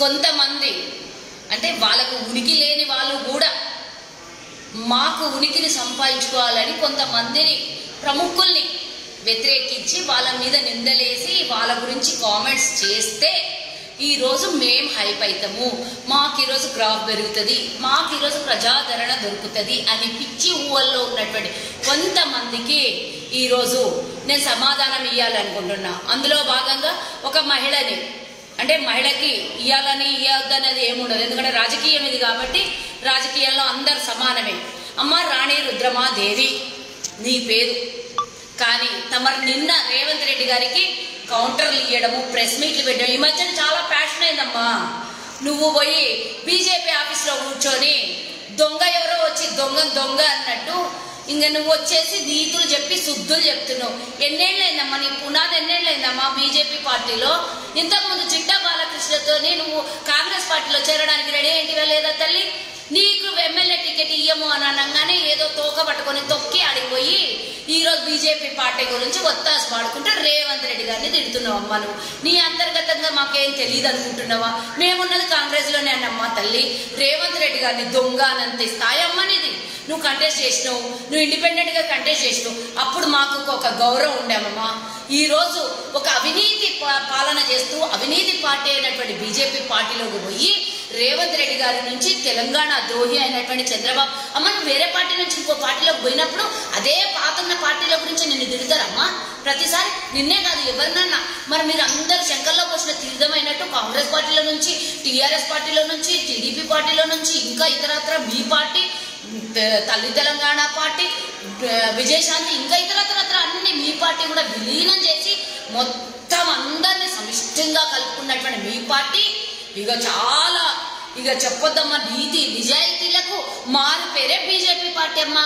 కొంతమంది అంటే వాళ్ళకు ఉనికి లేని వాళ్ళు కూడా మాకు ఉనికిని సంపాదించుకోవాలని కొంతమందిని ప్రముఖుల్ని వ్యతిరేకించి వాళ్ళ మీద నిందలేసి వాళ్ళ గురించి కామెంట్స్ చేస్తే ఈరోజు మేము హైప్ అవుతాము, మాకు ఈరోజు గ్రాఫ్ పెరుగుతుంది, మాకు ఈరోజు ప్రజాదరణ దొరుకుతుంది అని పిచ్చి ఊహల్లో ఉన్నటువంటి కొంతమందికి ఈరోజు నేను సమాధానం ఇవ్వాలనుకుంటున్నా. అందులో భాగంగా ఒక మహిళని అంటే మహిళకి ఇవ్వాలని ఇవ్వద్దనేది ఏముండదు, ఎందుకంటే రాజకీయం ఇది కాబట్టి రాజకీయాల్లో అందరు సమానమే. అమ్మ రాణి రుద్రమాదేవి నీ పేరు, కానీ తమరు నిన్న రేవంత్ రెడ్డి గారికి కౌంటర్లు ఇవ్వడము, ప్రెస్ మీట్లు పెట్టడం ఈ మధ్యన చాలా ప్యాషన్ అయిందమ్మా. నువ్వు పోయి బీజేపీ ఆఫీస్లో కూర్చొని దొంగ ఎవరో వచ్చి దొంగ దొంగ అన్నట్టు ఇంకా నువ్వు వచ్చేసి నీతులు చెప్పి శుద్ధులు చెప్తున్నావు. ఎన్నేళ్ళైందమ్మా నీ పునాది, ఎన్నేళ్ళైందమ్మా బీజేపీ పార్టీలో? ఇంతకుముందు చిట్టా బాలకృష్ణతోని నువ్వు కాంగ్రెస్ పార్టీలో చేరడానికి రెడీ ఏంటివా లేదా తల్లి? నీకు ఎమ్మెల్యే టికెట్ ఇయ్యము అని అనగానే ఏదో తోక పట్టుకొని తొక్కి ఆడిపోయి ఈరోజు బీజేపీ పార్టీ గురించి ఒత్తాసు పాడుకుంటూ రేవంత్ రెడ్డి గారిని తిడుతున్నావు అమ్మా. నువ్వు నీ అంతర్గతంగా మాకేం తెలియదు అనుకుంటున్నావా? మేమున్నది కాంగ్రెస్లోనే అన్నమ్మా తల్లి. రేవంత్ రెడ్డి గారిని దొంగ అనంత స్థాయి అమ్మా నీది. నువ్వు కంటెస్ట్ చేసినావు, నువ్వు ఇండిపెండెంట్గా కంటెస్ట్ చేసినావు, అప్పుడు మాకు ఒక గౌరవం ఉండేమమ్మా. ఈరోజు ఒక అవినీతి పాలన చేస్తూ అవినీతి పార్టీ అయినటువంటి బీజేపీ పార్టీలోకి పోయి రేవంత్ రెడ్డి గారి నుంచి తెలంగాణ ద్రోహి అయినటువంటి చంద్రబాబు అమ్మ నువ్వు వేరే పార్టీ నుంచి ఇంకో పార్టీలోకి పోయినప్పుడు అదే పాతన్న పార్టీల గురించి నిన్ను తిడతారమ్మా ప్రతిసారి. నిన్నే కాదు ఎవరినన్నా. మరి మీరు అందరు శంకర్లో పోసిన తీర్థమైనట్టు కాంగ్రెస్ పార్టీలో నుంచి, టీఆర్ఎస్ పార్టీలో నుంచి, టీడీపీ పార్టీలో నుంచి, ఇంకా ఇతరత్ర మీ పార్టీ, తల్లి తెలంగాణ పార్టీ, విజయశాంతి, ఇంకా ఇతరత్ర అన్ని మీ పార్టీ కూడా విలీనం చేసి మొత్తం అందరినీ సమిష్టంగా కలుపుకున్నటువంటి మీ పార్టీ ఇక చెప్పొద్దమ్మా నీతి నిజాయితీలకు మారు పేరే బీజేపీ పార్టీ అమ్మా.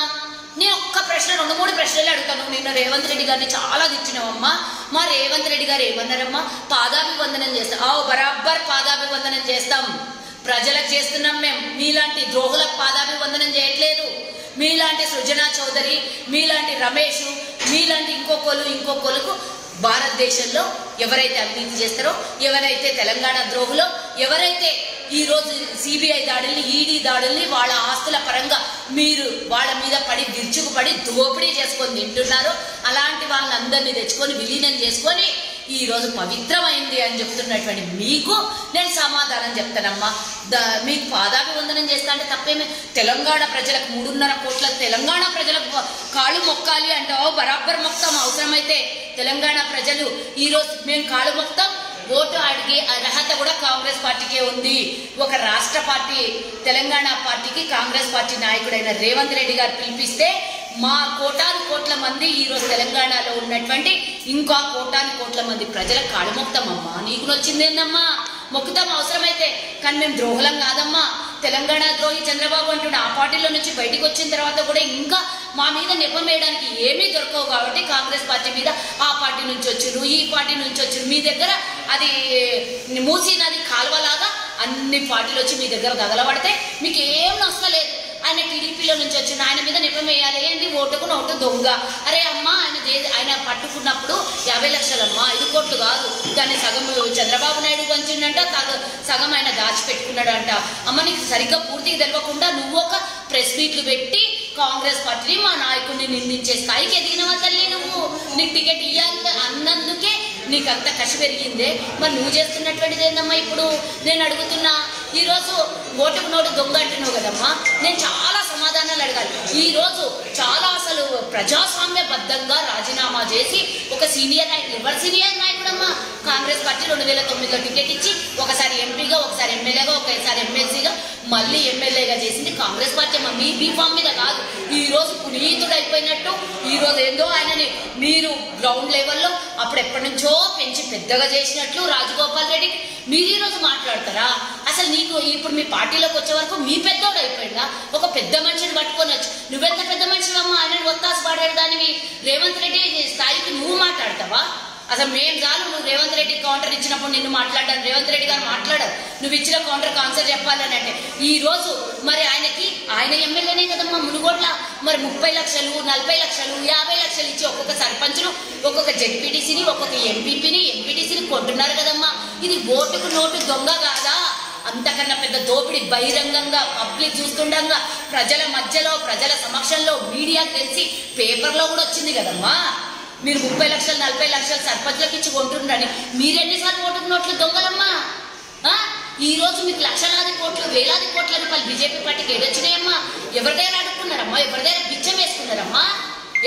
నేను ఒక్క ప్రశ్న 2-3 ప్రశ్నలు అడుగుతాను. నిన్న రేవంత్ రెడ్డి గారిని చాలా తిట్టినావమ్మా. మా రేవంత్ రెడ్డి గారు ఏమన్నారమ్మా? పాదాభివందనం చేస్తాం. బరాబర్ పాదాభివందనం చేస్తాం, ప్రజలకు చేస్తున్నాం మేము. మీలాంటి ద్రోహులకు పాదాభివందనం చేయట్లేదు. మీలాంటి సృజనా చౌదరి, మీలాంటి రమేష్, మీలాంటి ఇంకొకరుకు భారతదేశంలో ఎవరైతే అవినీతి చేస్తారో, ఎవరైతే తెలంగాణ ద్రోహులో, ఎవరైతే ఈరోజు సిబిఐ దాడుల్ని, ఈడీ దాడుల్ని వాళ్ళ ఆస్తుల పరంగా మీరు వాళ్ళ మీద పడి విరుచుకుపడి దోపిడీ చేసుకొని తింటున్నారో అలాంటి వాళ్ళందరినీ తెచ్చుకొని విలీనం చేసుకొని ఈరోజు పవిత్రమైంది అని చెప్తున్నటువంటి మీకు నేను సమాధానం చెప్తానమ్మా. మీకు పాదాభివందనం చేస్తా అంటే తప్పేమే? తెలంగాణ ప్రజలకు 3.5 కోట్ల తెలంగాణ ప్రజలకు కాళ్ళు మొక్కాలి అంటావు, బరాబర్ మొక్తాం. అవసరమైతే తెలంగాణ ప్రజలు ఈరోజు మేము కాళ్ళు మొక్తాం. ఓటు అడిగే అర్హత కూడా కాంగ్రెస్ పార్టీకే ఉంది. ఒక రాష్ట్ర పార్టీ తెలంగాణ పార్టీకి కాంగ్రెస్ పార్టీ నాయకుడైన రేవంత్ రెడ్డి గారు పిలిపిస్తే మా కోట్ల మంది ఈరోజు తెలంగాణలో ఉన్నటువంటి ఇంకా కోట్ల మంది ప్రజల కాళ్ళు మొక్తామమ్మా. నీకు నొచ్చిందేందమ్మా? మొక్కుతాం అవసరమైతే, కానీ మేము ద్రోహులం కాదమ్మా. తెలంగాణ ద్రోహి చంద్రబాబు అంటుండే ఆ పార్టీలో నుంచి బయటకు వచ్చిన తర్వాత కూడా ఇంకా మా మీద నెపం వేయడానికి ఏమీ దొరకవు కాబట్టి కాంగ్రెస్ పార్టీ మీద ఆ పార్టీ నుంచి వచ్చిర్రు, ఈ పార్టీ నుంచి వచ్చిర్రు. మీ దగ్గర అది మూసీ నది కాలువలాగా అన్ని పార్టీలు వచ్చి మీ దగ్గర దగలబడితే మీకు ఏం నష్టలేదు. ఆయన టీడీపీలో నుంచి వచ్చిన ఆయన మీద నెపం వేయాలి ఏంటి? ఓటుకు నోటు దొంగ. అరే అమ్మ ఆయన పట్టుకున్నప్పుడు 50 లక్షలమ్మా, 5 కోట్లు కాదు. దాన్ని సగం చంద్రబాబు నాయుడు పంచిండంట, సగం ఆయన దాచిపెట్టుకున్నాడు అంట. అమ్మ నీకు సరిగ్గా పూర్తిగా తెలియకుండా నువ్వు ఒక ప్రెస్ మీట్లు పెట్టి కాంగ్రెస్ పార్టీని మా నాయకుడిని నిందించే స్థాయికి ఎదిగినవా తల్లి నువ్వు? నీకు టికెట్ ఇవ్వాలి అన్నందుకే నీకంత కసి పెరిగిందే. మరి నువ్వు చేస్తున్నటువంటిది ఏందమ్మా? ఇప్పుడు నేను అడుగుతున్నా, ఈరోజు ఓటుకు నోటు దొంగ అంటున్నావు కదమ్మా, నేను చాలా సమాధానాలు అడగాలి. ఈరోజు చాలా అసలు ప్రజాస్వామ్యబద్ధంగా రాజీనామా చేసి ఒక సీనియర్ నాయకుడు, ఎవరు సీనియర్ నాయకుడమ్మా? కాంగ్రెస్ పార్టీ 2009లో టికెట్ ఇచ్చి ఒకసారి ఎంపీగా, ఒకసారి ఎమ్మెల్యేగా, ఒకసారి ఎమ్మెల్సీగా, మళ్ళీ ఎమ్మెల్యేగా చేసింది కాంగ్రెస్ పార్టీ అమ్మ. మీ బీఫామ్ మీద కాదు. ఈరోజు పునీతుడు అయిపోయినట్టు ఈరోజు ఏందో ఆయనని మీరు గ్రౌండ్ లెవెల్లో అప్పుడు ఎప్పటి నుంచో పెంచి పెద్దగా చేసినట్లు రాజగోపాల్ రెడ్డికి మీరు ఈరోజు మాట్లాడతారా? అసలు నీకు ఇప్పుడు మీ పార్టీలోకి వచ్చే వరకు మీ పెద్దోడు అయిపోయిందా? ఒక పెద్ద మనిషిని పట్టుకొని వచ్చి నువ్వెంత పెద్ద మనిషివమ్మా, ఆయనను ఒత్తాసు పాడాడు దానివి రేవంత్ రెడ్డి స్థాయికి నువ్వు మాట్లాడతావా? అసలు మేము చాలు నువ్వు రేవంత్ రెడ్డి కౌంటర్ ఇచ్చినప్పుడు నిన్ను మాట్లాడాను, రేవంత్ రెడ్డి గారు మాట్లాడారు. నువ్వు ఇచ్చిన కౌంటర్కి ఆన్సర్ చెప్పాలని అంటే ఈరోజు మరి ఆయన ఎమ్మెల్యేనే కదమ్మా మునుగోడ్ల. మరి 30 లక్షలు, 40 లక్షలు, 50 లక్షలు ఇచ్చి ఒక్కొక్క సర్పంచ్ను, ఒక్కొక్క జెడ్పీటీసీని, ఒక్కొక్క ఎంపీపీని, ఎంపీటీసీని కొంటున్నారు కదమ్మా. ఇది ఓటుకు నోటు దొంగ కాదా? అంతకన్నా పెద్ద దోపిడీ బహిరంగంగా పబ్లిక్ చూస్తుండగా ప్రజల మధ్యలో ప్రజల సమక్షంలో మీడియాకి తెలిసి పేపర్లో కూడా వచ్చింది కదమ్మా. మీరు 30 లక్షలు 40 లక్షలు సర్పంచ్లకు ఇచ్చి కొంటుండ్రని మీరెన్నిసార్లు ఓటుకు నోట్లు దొంగలమ్మా. ఈ రోజు మీకు లక్షలాది కోట్లు వేలాది కోట్ల రూపాయలు బీజేపీ పార్టీకి ఏడొచ్చినాయమ్మా. ఎవరి దగ్గర అడుక్కున్నారమ్మా? ఎవరి దగ్గర బిచ్చం వేసుకున్నారమ్మా?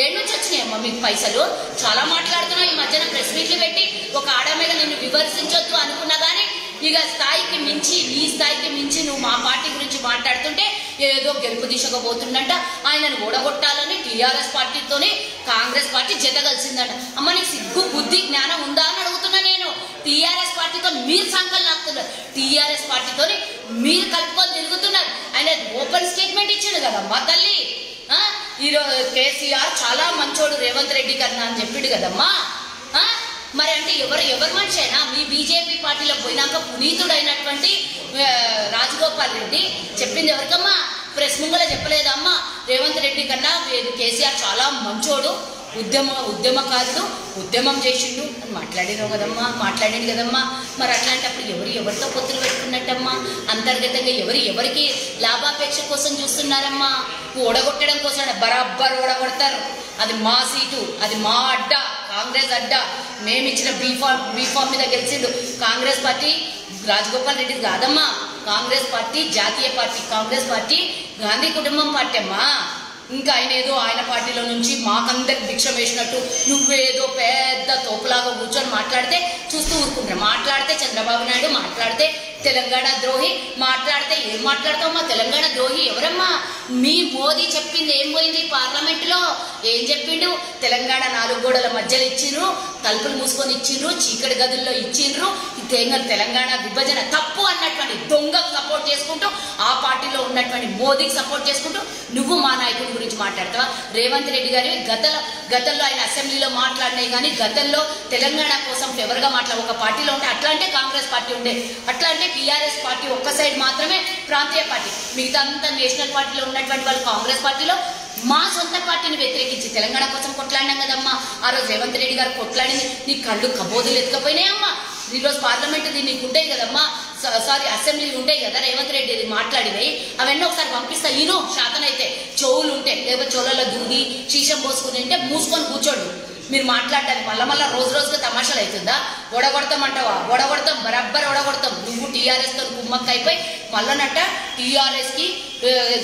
ఏడు నుంచి వచ్చినాయమ్మా మీకు పైసలు? చాలా మాట్లాడుతున్నావు. ఈ మధ్యన ప్రెస్ మీట్లు పెట్టి ఒక ఆడ మీద నిన్ను విమర్శించొద్దు అనుకున్నా కానీ ఇక స్థాయికి మించి నీ స్థాయికి మించి నువ్వు మా పార్టీ గురించి మాట్లాడుతుంటే ఏదో గెలుపు దిశగా పోతుందంట. ఆయనను ఓడగొట్టాలని టీఆర్ఎస్ పార్టీతోనే కాంగ్రెస్ పార్టీ జత కలిసిందంట. అమ్మ నీకు సిగ్గు బుద్ధి జ్ఞానం ఉందా అని అడుగుతున్నా నేను. టీఆర్ఎస్ పార్టీతో మీరు సంకల్ లాక్కుతున్నారు, టీఆర్ఎస్ పార్టీతో మీరు కలుపుకొని తిరుగుతున్నారు. ఆయన ఓపెన్ స్టేట్మెంట్ ఇచ్చాడు కదమ్మా తల్లి. ఈరోజు కేసీఆర్ చాలా మంచోడు రేవంత్ రెడ్డి కన్నా అని చెప్పిండు కదమ్మా. మరి అంటే ఎవరు మనిషి అయినా మీ బీజేపీ పార్టీలో పోయినాక పునీతుడైనటువంటి రాజగోపాల్ రెడ్డి చెప్పింది ఎవరికమ్మా? ప్రెస్ ముంగల చెప్పలేదమ్మా. రేవంత్ రెడ్డి కన్నా కేసీఆర్ చాలా మంచోడు, ఉద్యమకారుడు, ఉద్యమం చేసిండు అని మాట్లాడినావు కదమ్మా, మాట్లాడింది కదమ్మా. మరి అట్లాంటప్పుడు ఎవరితో పొత్తులు పెట్టుకున్నట్టమ్మా? అంతర్గతంగా ఎవరికి లాభాపేక్ష కోసం చూస్తున్నారమ్మా? ఓడగొట్టడం కోసం బరాబర్ ఓడగొడతారు. అది మా సీటు, అది మా అడ్డా, కాంగ్రెస్ అడ్డా. మేమిచ్చిన బీఫామ్ మీద గెలిచిండు కాంగ్రెస్ పార్టీ. రాజగోపాల్ రెడ్డి కాదమ్మా, కాంగ్రెస్ పార్టీ జాతీయ పార్టీ, కాంగ్రెస్ పార్టీ గాంధీ కుటుంబం పార్టీ అమ్మా. ఇంకా ఆయన ఏదో ఆయన పార్టీలో నుంచి మాకందరికి భిక్ష వేసినట్టు నువ్వేదో పెద్ద తోపులాగా కూర్చొని మాట్లాడితే చూస్తూ ఊరుకుంటారు. మాట్లాడితే చంద్రబాబు నాయుడు, మాట్లాడితే తెలంగాణ ద్రోహి, మాట్లాడితే ఏం మాట్లాడతావమ్మా? తెలంగాణ ద్రోహి ఎవరమ్మా? మీ మోదీ చెప్పింది ఏం పోయింది? పార్లమెంట్లో ఏం చెప్పిండు? తెలంగాణ 4 గోడల మధ్యలో ఇచ్చిండ్రు, తలుపులు మూసుకొని ఇచ్చిండ్రు, చీకటి గదుల్లో ఇచ్చిండ్రు, తెలంగాణ విభజన తప్పు అన్నటువంటి దొంగకు సపోర్ట్ చేసుకుంటూ ఆ పార్టీలో ఉన్నటువంటి మోదీకి సపోర్ట్ చేసుకుంటూ నువ్వు మా నాయకుడి గురించి మాట్లాడతావా? రేవంత్ రెడ్డి గారి గతంలో ఆయన అసెంబ్లీలో మాట్లాడినాయి కానీ గతంలో తెలంగాణ కోసం ఫేవర్గా ఒక పార్టీలో ఉంటే అట్లా అంటే కాంగ్రెస్ పార్టీ ఉండే, అట్లా అంటే టీఆర్ఎస్ పార్టీ ఒక్క సైడ్ మాత్రమే ప్రాంతీయ పార్టీ, మిగతా అంతా నేషనల్ పార్టీలో ఉన్నటువంటి వాళ్ళు కాంగ్రెస్ పార్టీలో. మా సొంత పార్టీని వ్యతిరేకించి తెలంగాణ కోసం కొట్లాడినాం కదమ్మా. ఆ రోజు రేవంత్ రెడ్డి గారు కొట్లాడింది నీ కళ్ళు కబోదులు ఎత్తుకపోయినాయమ్మా. ఈరోజు పార్లమెంట్ నీకు ఉంటాయి కదమ్మా, సారీ అసెంబ్లీలు ఉంటాయి కదా రేవంత్ రెడ్డి మాట్లాడినాయి, అవన్నీ ఒకసారి పంపిస్తా. ఈను శాతనైతే చెవులు ఉంటే లేకపోతే చెవులలో దూది శీషం పోసుకుని ఉంటే మూసుకొని కూర్చోండి. మీరు మాట్లాడడానికి మళ్ళా రోజుగా తమాషాలు అవుతుందా? ఓడగొడతామంటావా? ఓడగొడతాం, బరాబర్ ఓడగొడతాం. నువ్వు టీఆర్ఎస్తో కుమ్మక్క అయిపోయి మళ్ళనట్ట టీఆర్ఎస్కి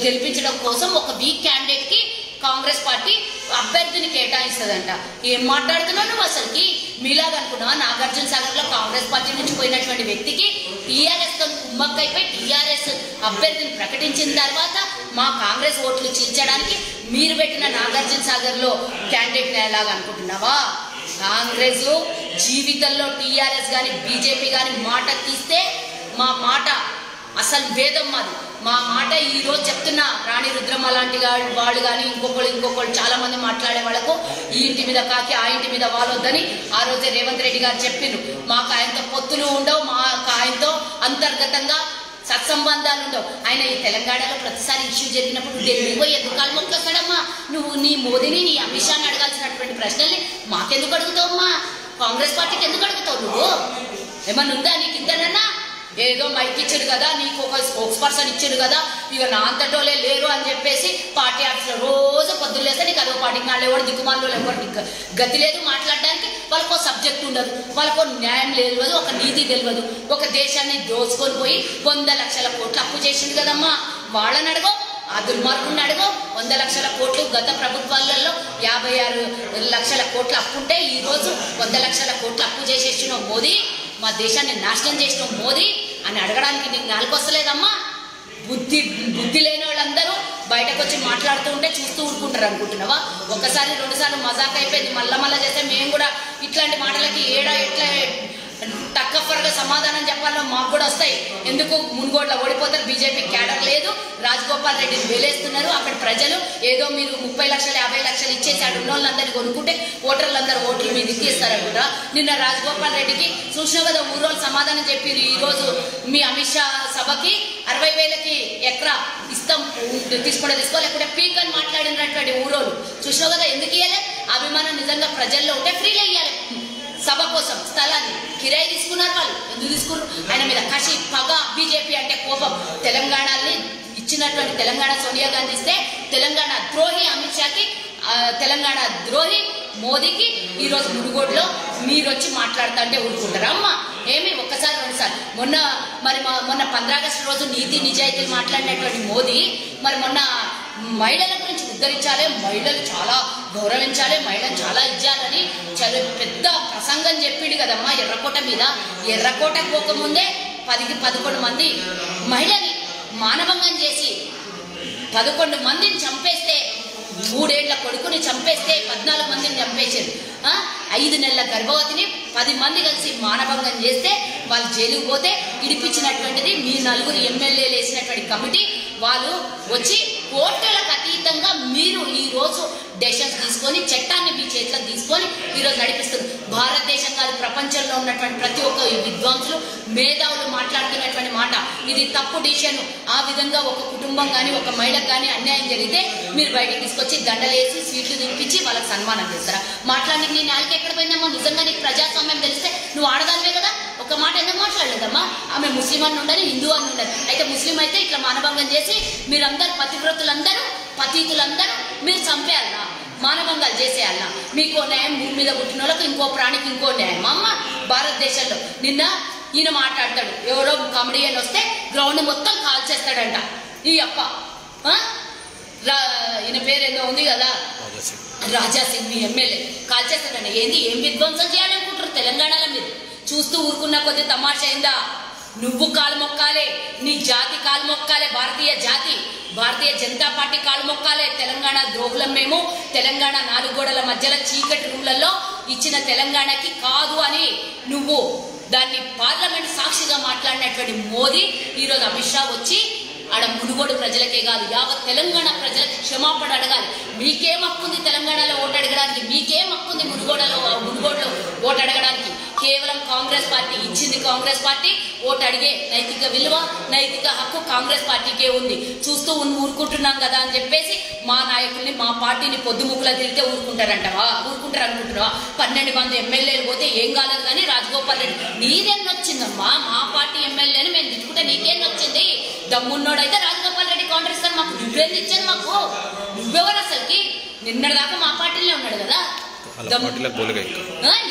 గెలిపించడం కోసం ఒక వీక్ క్యాండిడేట్కి కాంగ్రెస్ పార్టీ అభ్యర్థిని కేటాయిస్తుందంట. ఏం మాట్లాడుతున్నావు నువ్వు అసలుకి? మీలాగా అనుకున్నావా? నాగార్జున సాగర్లో కాంగ్రెస్ పార్టీ నుంచి పోయినటువంటి వ్యక్తికి టీఆర్ఎస్తో కుమ్మక్క అయిపోయి టీఆర్ఎస్ అభ్యర్థిని ప్రకటించిన తర్వాత మా కాంగ్రెస్ ఓట్లు చీల్చడానికి మీరు పెట్టిన నాగార్జున సాగర్లో క్యాండిడేట్ ఎలాగా అనుకుంటున్నావా? కాంగ్రెస్ జీవితంలో టీఆర్ఎస్ కానీ బీజేపీ కానీ మాట తీస్తే మా మాట అసలు వేదం మాది. మా మాట ఈ రోజు చెప్తున్నా, రాణి రుద్రమ్మ లాంటి వాళ్ళు కానీ ఇంకొకళ్ళు చాలా మంది మాట్లాడే వాళ్ళకు ఈ ఇంటి మీద కాకి ఆ ఇంటి మీద వాళ్ళొద్దని ఆ రోజే రేవంత్ రెడ్డి గారు చెప్పిండ్రు. మాకు ఆయనతో పొత్తులు ఉండవు, మాకు ఆయనతో అంతర్గతంగా సత్సంబంధాలు ఉండవు. ఆయన ఈ తెలంగాణలో ప్రతిసారి ఇష్యూ జరిగినప్పుడు ఢిల్లీ పోయి ఎందుకు కాలు మొక్కడమ్మా? నువ్వు నీ మోదీని నీ అమిత్ షాని అడగాల్సినటువంటి ప్రశ్నల్ని మాకెందుకు అడుగుతావమ్మా? కాంగ్రెస్ పార్టీకి ఎందుకు అడుగుతావు? నువ్వు ఏమన్నా ఉందా నీకు? ఇద్దరన్నా ఏదో మైక్ ఇచ్చాడు కదా, నీకు ఒక స్పోక్స్ పర్సన్ ఇచ్చాడు కదా, ఇక నా అంతటోలే లేరు అని చెప్పేసి పార్టీ ఆఫీస్లో రోజు పొద్దున్న లేస్తే నీకు అదో పార్టీకి నాళ్ళు ఎవరు దిక్కుమాల్లో ఎవరు గతి లేదు మాట్లాడడానికి. వాళ్ళకో సబ్జెక్ట్ ఉండదు, వాళ్ళకో న్యాయం తెలియదు, ఒక నీతి తెలియదు. ఒక దేశాన్ని దోచుకొని పోయి 100 లక్షల కోట్లు అప్పు చేసింది కదమ్మా. వాళ్ళని అడగో, ఆ దుర్మార్గుని అడగో. 100 లక్షల కోట్లు గత ప్రభుత్వాలలో 56 లక్షల కోట్లు అప్పుంటే ఈ రోజు 100 లక్షల కోట్లు అప్పు చేసేసిన మోదీ, మా దేశాన్ని నాశనం చేసిన మోదీ అని అడగడానికి నీకు నాలుగు వస్తలేదమ్మా? బుద్ధి లేని వాళ్ళందరూ బయటకు వచ్చి మాట్లాడుతూ ఉంటే చూస్తూ ఊరుకుంటారు అనుకుంటున్నావా? ఒకసారి 2 సార్లు మజాక్ అయిపోయింది, మళ్ళా చేస్తే మేము కూడా ఇట్లాంటి మాటలకి ఎట్లా టక్కఫర్గా సమాధానం చెప్పాలో మాకు కూడా వస్తాయి. ఎందుకు మున్గోడ్లో ఓడిపోతారు, బీజేపీ క్యాడర్ లేదు, రాజగోపాల్ రెడ్డిని వేలేస్తున్నారు. అక్కడ ప్రజలు ఏదో మీరు 30 లక్షలు 50 లక్షలు ఇచ్చేసి అటు ఉన్న వాళ్ళందరినీ కొనుక్కుంటే ఓటర్లందరూ ఓట్లు మీద ఇస్తారనుకుంటా. నిన్న రాజగోపాల్ రెడ్డికి చూసిన కదా ఊరోళ్ళు సమాధానం చెప్పారు. ఈరోజు మీ అమిత్ షా సభకి 60,000కి ఎకరా ఇస్తాం, తీసుకో లేకుంటే పీక్ అని మాట్లాడినటువంటి ఊరోళ్ళు చూసినావు కదా. ఎందుకు ఇవ్వాలి? అభిమానం నిజంగా ప్రజల్లో ఉంటే ఫ్రీగా ఇవ్వాలి. సభ కోసం స్థలాన్ని కిరాయి తీసుకున్నారు. వాళ్ళు ఎందుకు తీసుకున్నారు? ఆయన మీద కషి, పగ, బీజేపీ అంటే కోపం. తెలంగాణని ఇచ్చినటువంటి తెలంగాణ సోనియా గాంధీ ఇస్తే తెలంగాణ ద్రోహి అమిత్ షాకి, తెలంగాణ ద్రోహి మోదీకి ఈరోజు మునుగోడులో మీరు వచ్చి మాట్లాడుతా అంటే ఊరుకుంటారా అమ్మ? ఏమి ఒక్కసారి రెండుసార్లు మొన్న 15 ఆగస్టు రోజు నీతి నిజాయితీలు మాట్లాడినటువంటి మోదీ మరి మొన్న మహిళల గురించి ఉద్ధరించాలి, మహిళలు చాలా గౌరవించాలి, మహిళలు చాలా ఇచ్చాలని చాలా పెద్ద ప్రసంగం చెప్పిండు కదమ్మా ఎర్రకోట మీద. ఎర్రకోట పోకముందే 11 మంది మహిళని మానభంగం చేసి 11 మందిని చంపేస్తే, 3 ఏళ్ల కొడుకుని చంపేస్తే 14 మందిని చంపేశారు. 5 నెలల గర్భవతిని 10 మంది కలిసి మానభంగం చేస్తే వాళ్ళు జైలుకు పోతే ఇడిపించినటువంటిది మీ 4 ఎమ్మెల్యేలు వేసినటువంటి కమిటీ. వాళ్ళు వచ్చి కోర్టులకు అతీతంగా మీరు ఈరోజు డెసిషన్స్ తీసుకొని చట్టాన్ని మీ చేతిలో తీసుకొని ఈరోజు నడిపిస్తారు. భారతదేశం కాదు, ప్రపంచంలో ఉన్నటువంటి ప్రతి ఒక్క విద్వాంసులు మేధావులు మాట్లాడుతున్నటువంటి మాట ఇది తప్పు డిసిషన్. ఆ విధంగా ఒక కుటుంబం కానీ ఒక మహిళకు కానీ అన్యాయం జరిగితే మీరు బయటకు తీసుకొచ్చి దండలేసి స్వీట్లు తినిపించి వాళ్ళకి సన్మానం చేస్తారా? మాట్లాడి నీ నాలుగు ఎక్కడ పోయిందమ్మా? నిజంగా నీకు ప్రజాస్వామ్యం తెలిస్తే నువ్వు ఆడదానివే కదా, ఒక మాట ఎందుకు మాట్లాడలేదమ్మా? ఆమె ముస్లిం అని ఉండని, హిందూ అని ఉండదు. అయితే ముస్లిం అయితే ఇట్లా మానభంగం చేసి మీరందరూ పతివ్రతులందరూ పతితులందరూ మీరు చంపేయాలన్నా, మానభంగాలు చేసేయాలన్నా? మీకో న్యాయం, భూమి మీద పుట్టిన వాళ్ళకి ఇంకో ప్రాణికి ఇంకో న్యాయం అమ్మ భారతదేశంలో. నిన్న ఈయన మాట్లాడతాడు, ఎవరో కామెడియన్ వస్తే గ్రౌండ్ మొత్తం కాల్చేస్తాడంట ఈ అప్ప. ఈయన పేరు ఏదో ఉంది కదా, రాజాసింగ్, మీ ఎమ్మెల్యే కాల్చేస్తాడంట. ఏంది, ఏం విధ్వంసం చేయాలనుకుంటారు తెలంగాణలో? మీరు చూస్తూ ఊరుకున్న కొద్ది తమాషా అయిందా? నువ్వు కాలు మొక్కాలే, నీ జాతి కాలు మొక్కాలే, భారతీయ జాతి, భారతీయ జనతా పార్టీ కాలు మొక్కాలే. తెలంగాణ ద్రోహులం మేము, తెలంగాణ 4 గోడల మధ్యలో చీకటి రూమ్లలో ఇచ్చిన తెలంగాణకి కాదు అని నువ్వు దాన్ని పార్లమెంట్ సాక్షిగా మాట్లాడినటువంటి మోదీ ఈరోజు అమిత్ షా వచ్చి ఆడ మునుగోడు ప్రజలకే కాదు యావత్ తెలంగాణ ప్రజలకి క్షమాపణ అడగాలి. మీకేం హక్కుంది తెలంగాణలో ఓటు అడగడానికి? మీకేం హక్కుంది మునుగోడులో ఓటు అడగడానికి? కేవలం కాంగ్రెస్ పార్టీ ఇచ్చింది. కాంగ్రెస్ పార్టీ ఓటు అడిగే నైతిక విలువ, నైతిక హక్కు కాంగ్రెస్ పార్టీకే ఉంది. చూస్తూ ఊరుకుంటున్నాం కదా అని చెప్పేసి మా నాయకుల్ని, మా పార్టీని పొద్దుముక్కులా తిరిగితే ఊరుకుంటారు అనుకుంటున్నావా? 12 మంది ఎమ్మెల్యేలు పోతే ఏం కాలేదు కానీ రాజగోపాల్ రెడ్డి నీదేం నచ్చిందమ్మా? మా పార్టీ ఎమ్మెల్యేని మేము తిట్టుకుంటే నీకేం నచ్చింది? దమ్మున్నోడైతే రాజగోపాల్ రెడ్డి కౌంటర్ ఇస్తాను. మాకు నువ్వేం ఇచ్చాను? మాకు నువ్వెవరు అసలుకి? నిన్నటిదాకా మా పార్టీలో ఉన్నాడు కదా,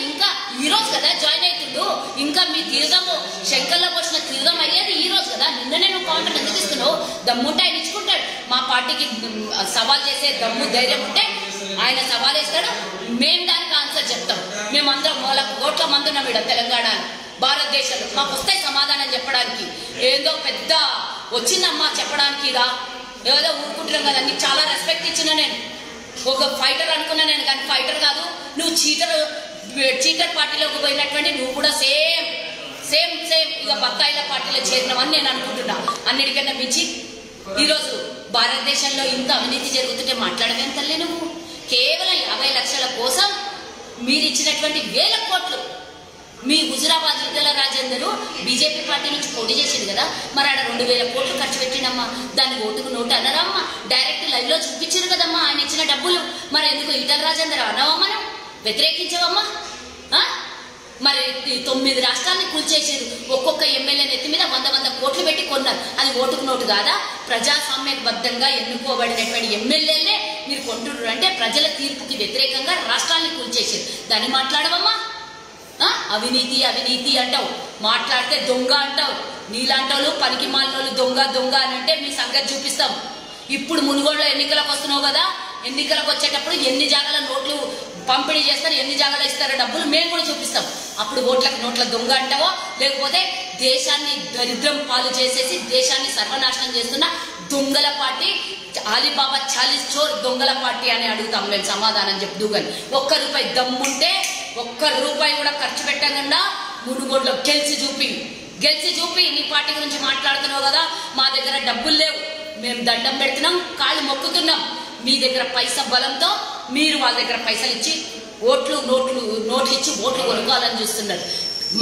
ఇంకా ఈ రోజు కదా జాయిన్ అవుతుండు. ఇంకా మీ తీర్థము శంకర్లో పోసిన తీర్థం అయ్యేది ఈ రోజు కదా. నిన్ననే నువ్వు కౌంటర్ ఎందుకు ఇస్తున్నావు? దమ్ముంటే ఆయన ఇచ్చుకుంటాడు. మా పార్టీకి సవాల్ చేసే దమ్ము ధైర్యం ఉంటే ఆయన సవాల్ వేస్తాడు, మేము దానికి ఆన్సర్ చెప్తాం. మేమందరం 1,00,000 కోట్ల మంది ఉన్నాం ఇక్కడ తెలంగాణలో, భారతదేశంలో. మాకు వస్తాయి సమాధానం చెప్పడానికి. ఏదో పెద్ద వచ్చిందమ్మా చెప్పడానికి రా, ఏదో ఊరుకుంటున్నాం కదా. నీకు చాలా రెస్పెక్ట్ ఇచ్చిన నేను, ఒక ఫైటర్ అనుకున్నా నేను, కానీ ఫైటర్ కాదు నువ్వు. చీటర్ పార్టీలోకి పోయినటువంటి నువ్వు కూడా సేమ్ ఇక బత్తాయిల పార్టీలో చేరినావని నేను అనుకుంటున్నా. అన్నిటికన్నా మించి ఈరోజు భారతదేశంలో ఇంత అవినీతి జరుగుతుంటే మాట్లాడవేం తల్లి నువ్వు? కేవలం 50 లక్షల కోసం మీరు ఇచ్చినటువంటి 1000 కోట్లు. మీ హుజురాబాద్ ఈటల రాజేందర్ బీజేపీ పార్టీ నుంచి పోటీ చేసింది కదా, మరి ఆడ 2000 కోట్లు ఖర్చు పెట్టినమ్మా. దాన్ని ఓటుకు నోటు అనరమ్మా, డైరెక్ట్ లైవ్ లో చూపించారు కదమ్మా ఆయన ఇచ్చిన డబ్బులు. మరి ఎందుకు ఈటల రాజేందర్ అనవా? మనం వ్యతిరేకించవమ్మా? మరి 9 రాష్ట్రాలని కూల్చేసారు. ఒక్కొక్క ఎమ్మెల్యే నెత్తి మీద 100 కోట్లు పెట్టి కొన్నారు. అది ఓటుకు నోటు కాదా? ప్రజాస్వామ్యబద్ధంగా ఎన్నుకోబడినటువంటి ఎమ్మెల్యేలే మీరు కొంటున్నారు అంటే ప్రజల తీర్పుకి వ్యతిరేకంగా రాష్ట్రాన్ని కూల్చేసారు. దాన్ని మాట్లాడవమ్మా? అవినీతి అంటావు, మాట్లాడితే దొంగ అంటావు. నీలాంటోళ్ళు పనికి మాలినోళ్ళు దొంగ అని అంటే మీ సంగతి చూపిస్తాం. ఇప్పుడు మునుగోడులో ఎన్నికలకు వస్తున్నావు కదా, ఎన్నికలకు వచ్చేటప్పుడు ఎన్ని జాగాల నోట్లు పంపిణీ చేస్తారు, ఎన్ని జాగాలో ఇస్తారో డబ్బులు మేము కూడా చూపిస్తాం. అప్పుడు నోట్ల దొంగ అంటావో, లేకపోతే దేశాన్ని దరిద్రం పాలు చేసేసి దేశాన్ని సర్వనాశనం చేస్తున్న దొంగల పార్టీ, అలీబాబా 40 చోర్ దొంగల పార్టీ అని అడుగుతాం మేము. సమాధానం చెప్తూ కానీ ₹1 దమ్ముంటే ₹1 కూడా ఖర్చు పెట్టకుండా మునుగోడులో గెలిచి చూపి నీ పార్టీ గురించి మాట్లాడుతున్నావు కదా. మా దగ్గర డబ్బులు లేవు, మేము దండం పెడుతున్నాం, కాళ్ళు మొక్కుతున్నాం. మీ దగ్గర పైసా బలంతో మీరు వాళ్ళ దగ్గర పైసలు ఇచ్చి నోట్లు ఇచ్చి ఓట్లు కొనుక్కోవాలని చూస్తున్నారు.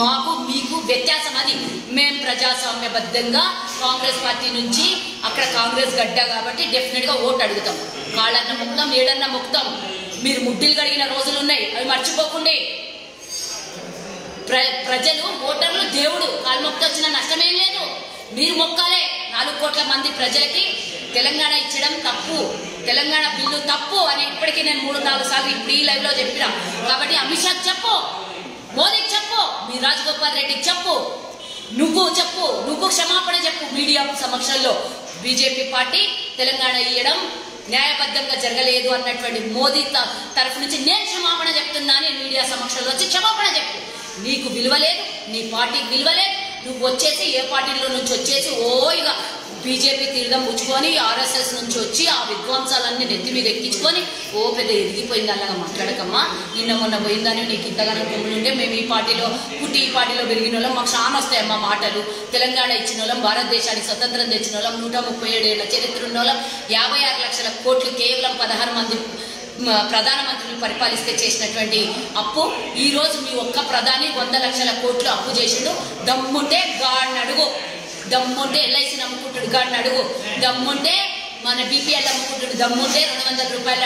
మాకు మీకు వ్యత్యాసం అది. మేము ప్రజాస్వామ్యబద్ధంగా కాంగ్రెస్ పార్టీ నుంచి, అక్కడ కాంగ్రెస్ గడ్డ కాబట్టి డెఫినెట్ గా ఓటు అడుగుతాం. కాళ్ళన్న మొక్కుతాం, ఏడన్న మొక్కుతాం. మీరు ముడ్డిలు కడిగిన రోజులు ఉన్నాయి, అవి మర్చిపోకండి. ప్రజలు ఓటర్లు దేవుడు కాలు మొక్కి వచ్చిన నష్టమేం లేదు. మీరు మొక్కాలే. 4 కోట్ల మంది ప్రజలకి తెలంగాణ ఇచ్చడం తప్పు, తెలంగాణ బిల్లు తప్పు అని ఇప్పటికీ నేను 3-4 సార్లు ఇప్పుడు ఈ లైవ్ లో చెప్పినా. కాబట్టి అమిత్ షాకి చెప్పు, మోదీకి చెప్పు, మీ రాజగోపాల్ రెడ్డికి చెప్పు, నువ్వు క్షమాపణ చెప్పు మీడియా సమక్షంలో. బీజేపీ పార్టీ తెలంగాణ ఇవ్వడం న్యాయబద్ధంగా జరగలేదు అన్నటువంటి మోదీ తరఫు నుంచి నేను క్షమాపణ చెప్తున్నా అని మీడియా సమక్షంలో వచ్చి క్షమాపణ చెప్పు. నీకు విలువ లేదు, నీ పార్టీకి విలువ లేదు. నువ్వు వచ్చేసి ఏ పార్టీలో నుంచి వచ్చేసి ఇక బీజేపీ తీర్థం పుచ్చుకొని ఆర్ఎస్ఎస్ నుంచి వచ్చి ఆ విధ్వంసాలన్నీ నెత్తి మీద ఎక్కించుకొని పెద్ద ఎదిగిపోయింది అలాగా మాట్లాడకమ్మా. నిన్న మొన్న పోయిందని నీకు ఇంతగానో కొమ్ములుంటే మేము ఈ పార్టీలో పుట్టి ఈ పార్టీలో పెరిగిన వాళ్ళం, మాకు చాలా వస్తాయమ్మా మాటలు. తెలంగాణ ఇచ్చిన వాళ్ళం, భారతదేశానికి స్వతంత్రం తెచ్చిన వాళ్ళం, 137 ఏళ్ల చరిత్ర ఉన్న వాళ్ళం, 56 లక్షల కోట్లు కేవలం 16 మంది ప్రధానమంత్రులు పరిపాలిస్తే చేసినటువంటి అప్పు ఈ రోజు మీ ఒక్క ప్రధాని 100 లక్షల కోట్లు అప్పు చేసిండు. దమ్ముంటే గాడిని అడుగు, దమ్ముంటే ఎల్ఐసి నమ్ముకుంటుడు గాడిని అడుగు, దమ్ముంటే మన బీపీఎల్ అమ్ముకుంటుడు, దమ్ముంటే 200 రూపాయల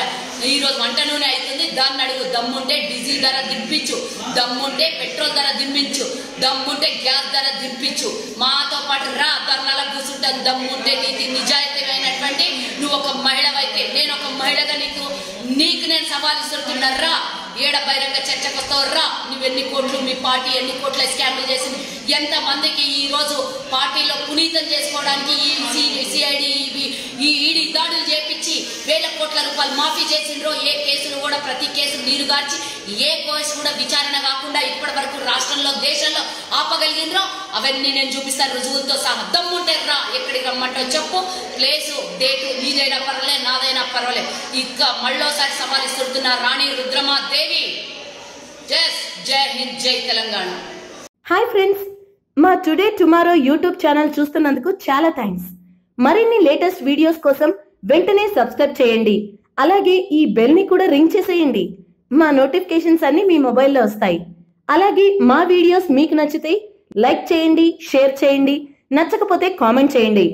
ఈ రోజు వంట నూనె అవుతుంది దాన్ని అడుగు, దమ్ముంటే డీజిల్ ధర దింపించు, దమ్ముంటే పెట్రోల్ ధర దింపించు, దమ్ముంటే గ్యాస్ ధర దింపించు, మాతో పాటు రా ధర్నాలకు కూర్చుంటాను. దమ్ముంటే నీతి నిజాయితీమైనటువంటి నువ్వు ఒక మహిళవైతే నేను ఒక మహిళగా నీకు నేను సవాల్ ఇస్తున్నారా, ఏడ బహిరంగ చర్చకు వస్తావు రా. నువ్వెన్ని కోట్లు, మీ పార్టీ ఎన్ని కోట్ల స్కామ్లు చేసింది, ఎంత మందికి ఈ రోజు పార్టీలో పునీతం చేసుకోవడానికి సిఐడి ఈ ఈడీ దాడులు చేపించి 1000 కోట్ల రూపాయలు మాఫీ చేసిండ్రో, ఏ కేసులు కూడా ప్రతి కేసు నీరు గార్చి ఏ కేసు కూడా విచారణ కాకుండా ఇప్పటి వరకు రాష్ట్రంలో దేశంలో ఆపగలిగిండ్రో అవన్నీ నేను చూపిస్తాను రుజువులతో సహా. దమ్ముంటే రా, ఎక్కడికి రమ్మంటావు చెప్పు, ప్లేసు డేటు నీదైనా పర్వాలేదు నాదైనా పర్వాలేదు. ఇక మళ్ళోసారి సవాలిస్తున్న రాణి రుద్రమాదేవి. జై హింద్, జై తెలంగాణ. హాయ్ ఫ్రెండ్స్, మా టుడే టుమారో యూట్యూబ్ ఛానల్ చూస్తున్నందుకు చాలా థ్యాంక్స్. మరిన్ని లేటెస్ట్ వీడియోస్ కోసం వెంటనే సబ్స్క్రైబ్ చేయండి. అలాగే ఈ బెల్ ని కూడా రింగ్ చేసేయండి. మా నోటిఫికేషన్స్ అన్ని మీ మొబైల్లో వస్తాయి. అలాగే మా వీడియోస్ మీకు నచ్చితే లైక్ చేయండి, షేర్ చేయండి, నచ్చకపోతే కామెంట్ చేయండి.